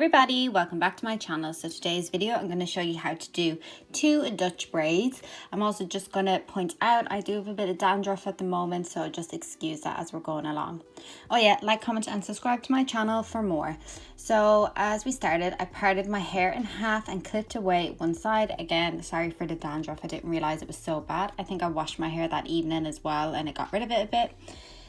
Everybody, welcome back to my channel. So today's video I'm going to show you how to do 2 Dutch braids. I'm also just going to point out I do have a bit of dandruff at the moment, so just excuse that as we're going along. Oh yeah, like, comment and subscribe to my channel for more. So as we started, I parted my hair in half and clipped away one side. Again, sorry for the dandruff, I didn't realize it was so bad. I think I washed my hair that evening as well and it got rid of it a bit.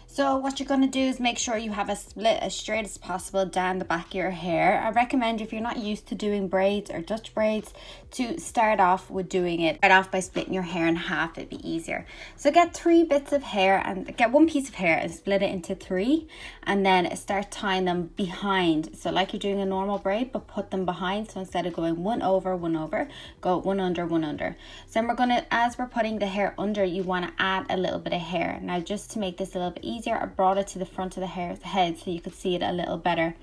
So what you're going to do is make sure you have a split as straight as possible down the back of your hair. I recommend, if you're not used to doing braids or Dutch braids, to start off with doing it. Start off by splitting your hair in half, it'd be easier. So get 3 bits of hair and get 1 piece of hair and split it into 3, and then start tying them behind. So like you're doing a normal braid, but put them behind. So instead of going one over, go one under, one under. So then we're going to, as we're putting the hair under, you want to add a little bit of hair. Now just to make this a little bit easier, I brought it to the front of the head so you could see it a little better.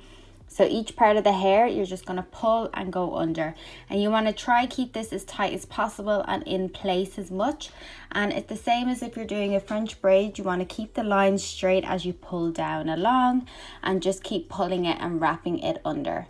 So each part of the hair you're just going to pull and go under, and you want to try keep this as tight as possible and in place as much. And it's the same as if you're doing a French braid. You want to keep the lines straight as you pull down along and just keep pulling it and wrapping it under.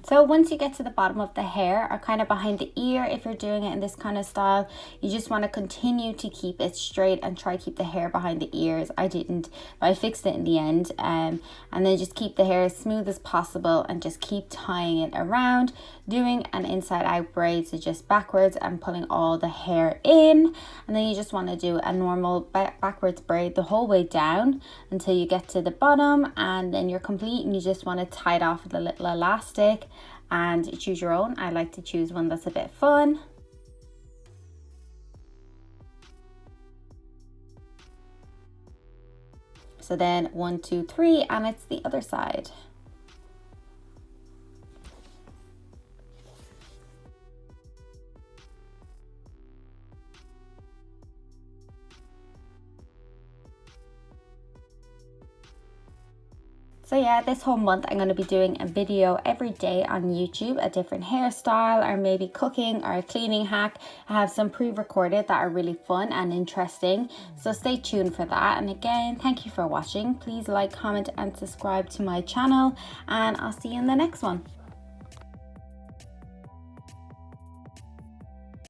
So once you get to the bottom of the hair, or kind of behind the ear, if you're doing it in this kind of style, you just want to continue to keep it straight and try keep the hair behind the ears. I didn't, but I fixed it in the end. And then just keep the hair as smooth as possible and just keep tying it around, doing an inside out braid, so just backwards and pulling all the hair in. And then you just want to do a normal backwards braid the whole way down until you get to the bottom, and then you're complete, and you just want to tie it off with a little elastic. And choose your own. I like to choose one that's a bit fun. So then 1, 2, 3, and it's the other side. So yeah, this whole month I'm going to be doing a video every day on YouTube, a different hairstyle, or maybe cooking or a cleaning hack. I have some pre-recorded that are really fun and interesting, so stay tuned for that. And again, thank you for watching. Please like, comment and subscribe to my channel, and I'll see you in the next one.